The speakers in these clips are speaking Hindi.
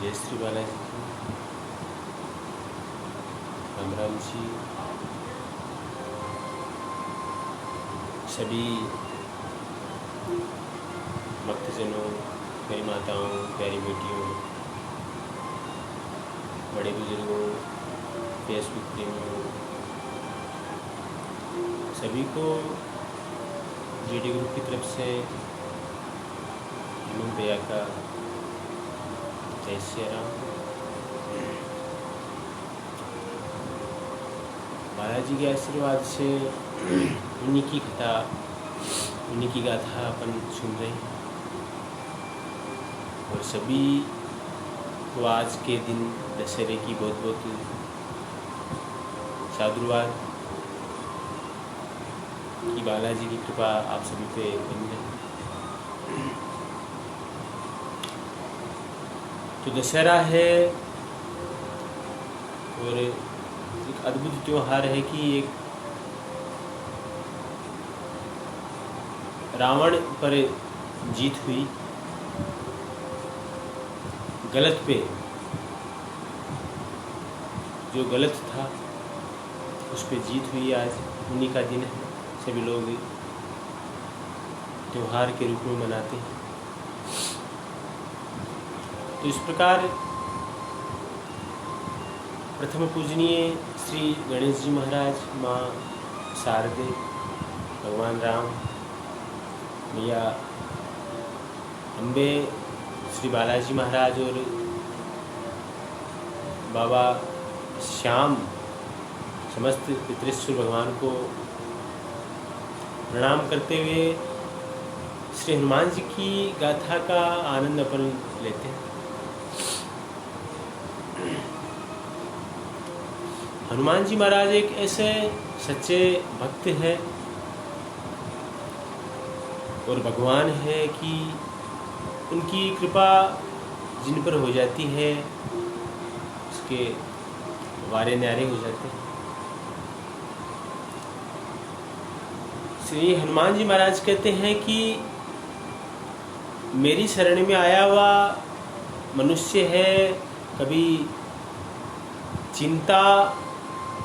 जय श्री बालाजी की। राम राम जी। सभी भक्तजनों, मेरी माताओं, प्यारी बेटियों, बड़े बुजुर्गों, फेसबुक प्रेमियों, सभी को जीडी ग्रुप की तरफ से हेमंत भैया का जय श्री राम। बालाजी के आशीर्वाद से उन्हीं की कथा, उन्हीं की गाथा अपन सुन रहे हैं और सभी को आज के दिन दशहरे की बहुत बहुत साधुवाद कि बालाजी की कृपा आप सभी पे बनी रहे। तो दशहरा है और एक अद्भुत त्योहार है कि एक रावण पर जीत हुई, गलत पे जो गलत था उस पे जीत हुई। आज उन्हीं का दिन है, सभी लोग त्योहार के रूप में मनाते हैं। तो इस प्रकार प्रथम पूजनीय श्री गणेश जी महाराज, माँ शारदे, भगवान राम, मैया अम्बे, श्री बालाजी महाराज और बाबा श्याम, समस्त पितृश्वर भगवान को प्रणाम करते हुए श्री हनुमान जी की गाथा का आनंद अपन लेते हैं। हनुमान जी महाराज एक ऐसे सच्चे भक्त हैं और भगवान है कि उनकी कृपा जिन पर हो जाती है उसके वारे न्यारे हो जाते हैं। श्री हनुमान जी महाराज कहते हैं कि मेरी शरण में आया हुआ मनुष्य है, कभी चिंता,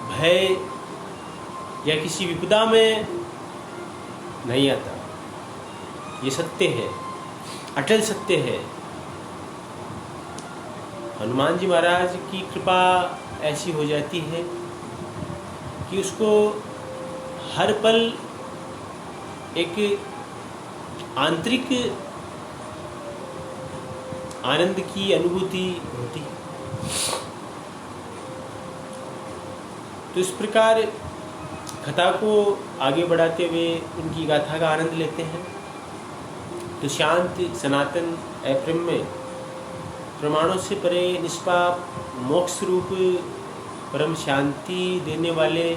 भय या किसी विपदा में नहीं आता। ये सत्य है, अटल सत्य है। हनुमान जी महाराज की कृपा ऐसी हो जाती है कि उसको हर पल एक आंतरिक आनंद की अनुभूति होती है। तो इस प्रकार कथा को आगे बढ़ाते हुए उनकी गाथा का आनंद लेते हैं। तो शांत सनातन अप्रेम में प्रमाणों से परे निष्पाप मोक्ष रूप परम शांति देने वाले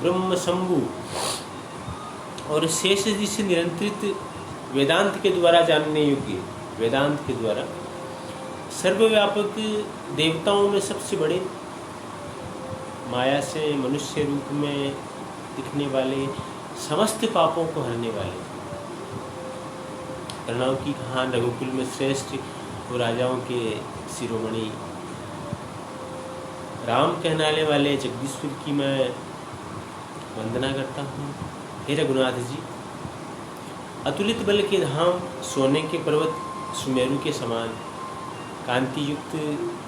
ब्रह्म शंभु और शेष जी से नियंत्रित वेदांत के द्वारा जानने योग्य, वेदांत के द्वारा सर्वव्यापक देवताओं में सबसे बड़े, माया से मनुष्य रूप में दिखने वाले, समस्त पापों को हरने वाले, प्रणव की कहान रघुकुल में श्रेष्ठ और राजाओं के शिरोमणि राम कहलाने वाले जगदीश्वर की मैं वंदना करता हूँ। हे रघुनाथ जी, अतुलित बल के धाम, सोने के पर्वत सुमेरु के समान, कांति युक्त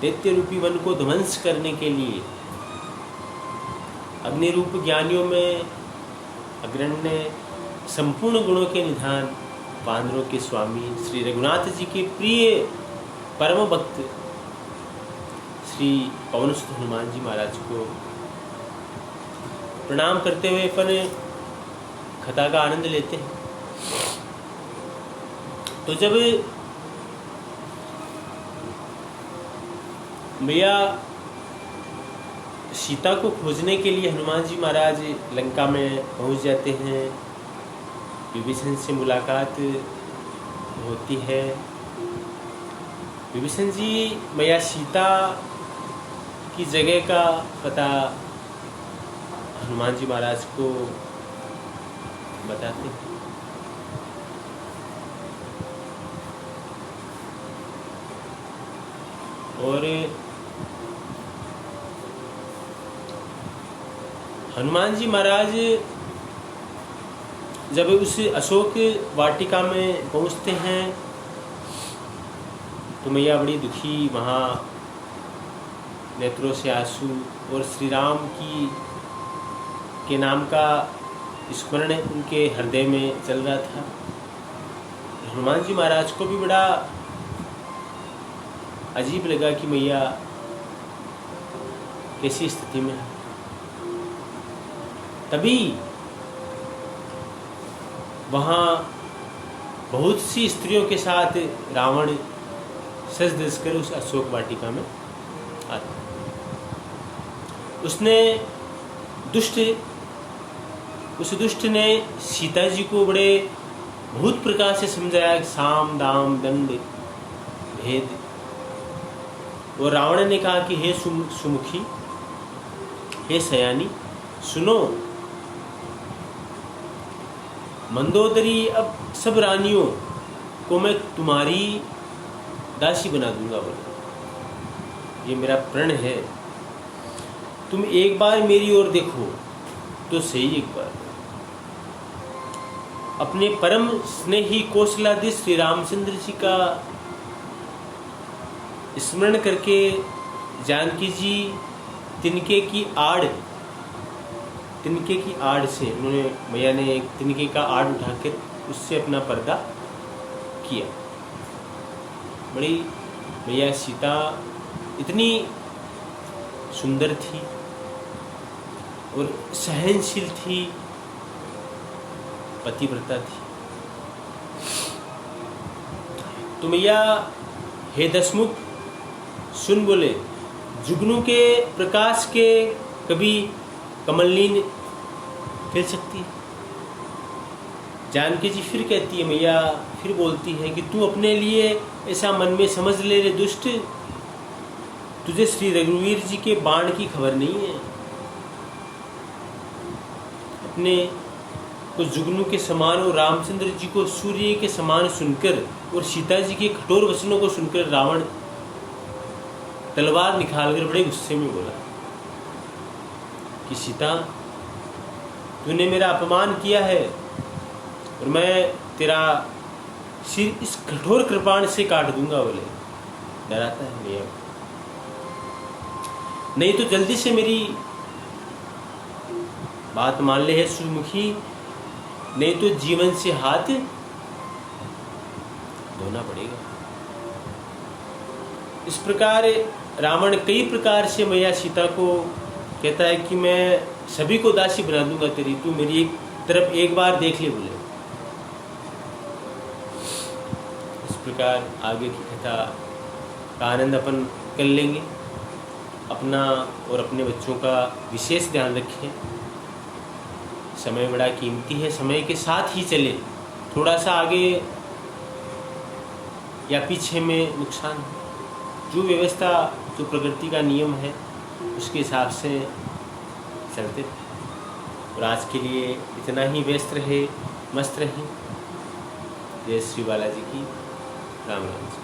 दैत्य रूपी वन को ध्वंस करने के लिए अग्नि रूप ज्ञानियों में अग्रण्य, संपूर्ण गुणों के निधान, वानरों के स्वामी श्री रघुनाथ जी के प्रिय परम भक्त श्री पवनसुत हनुमान जी महाराज को प्रणाम करते हुए अपन कथा का आनंद लेते हैं। तो जब मैया सीता को खोजने के लिए हनुमान जी महाराज लंका में पहुंच जाते हैं, विभीषण से मुलाकात होती है। विभीषण जी मैया सीता की जगह का पता हनुमान जी महाराज को बताते हैं। और हनुमान जी महाराज जब उस अशोक वाटिका में पहुंचते हैं तो मैया बड़ी दुखी वहाँ नेत्रों से आंसू और श्री राम की के नाम का स्मरण उनके हृदय में चल रहा था। हनुमान जी महाराज को भी बड़ा अजीब लगा कि मैया कैसी स्थिति में है। तभी वहाँ बहुत सी स्त्रियों के साथ रावण सज धज कर उस अशोक वाटिका में आता। उस दुष्ट ने सीता जी को बड़े बहुत प्रकार से समझाया कि साम दाम दंड भेद। और रावण ने कहा कि हे सुमुखी, हे सयानी, सुनो, मंदोदरी अब सब रानियों को मैं तुम्हारी दासी बना दूंगा। बोले ये मेरा प्रण है, तुम एक बार मेरी ओर देखो तो सही। एक बार अपने परम स्नेही कौशलाधीश श्री रामचंद्र जी का स्मरण करके जानकी जी तिनके की आड़ से उन्होंने मैया ने एक तिनके का आड़ उठाकर उससे अपना पर्दा किया। बड़ी मैया सीता इतनी सुंदर थी और सहनशील थी, पतिव्रता थी। तो मैया हे दशमुख सुन, बोले जुगनू के प्रकाश के कभी कमलनीन खिल सकती है। जानकी जी फिर कहती है, मैया फिर बोलती है कि तू अपने लिए ऐसा मन में समझ ले रे दुष्ट, तुझे श्री रघुवीर जी के बाण की खबर नहीं है। अपने को जुगनू के समान और रामचंद्र जी को सूर्य के समान सुनकर और सीता जी के कठोर वचनों को सुनकर रावण तलवार निकालकर बड़े गुस्से में बोला कि सीता, तूने मेरा अपमान किया है और मैं तेरा सिर इस कठोर कृपाण से काट दूंगा। बोले डराता है भैया, नहीं तो जल्दी से मेरी बात मान ले है सुमुखी, नहीं तो जीवन से हाथ धोना पड़ेगा। इस प्रकार रावण कई प्रकार से मैया सीता को कहता है कि मैं सभी को दासी बना दूंगा तेरी, तू मेरी एक तरफ एक बार देख ले। बोले इस प्रकार आगे की कथा का आनंद अपन कर लेंगे। अपना और अपने बच्चों का विशेष ध्यान रखें। समय बड़ा कीमती है, समय के साथ ही चले। थोड़ा सा आगे या पीछे में नुकसान है। जो व्यवस्था, जो प्रकृति का नियम है, उसके हिसाब से चलते। और आज के लिए इतना ही। व्यस्त रहे, मस्त रहे। जय श्री बालाजी की। राम राम।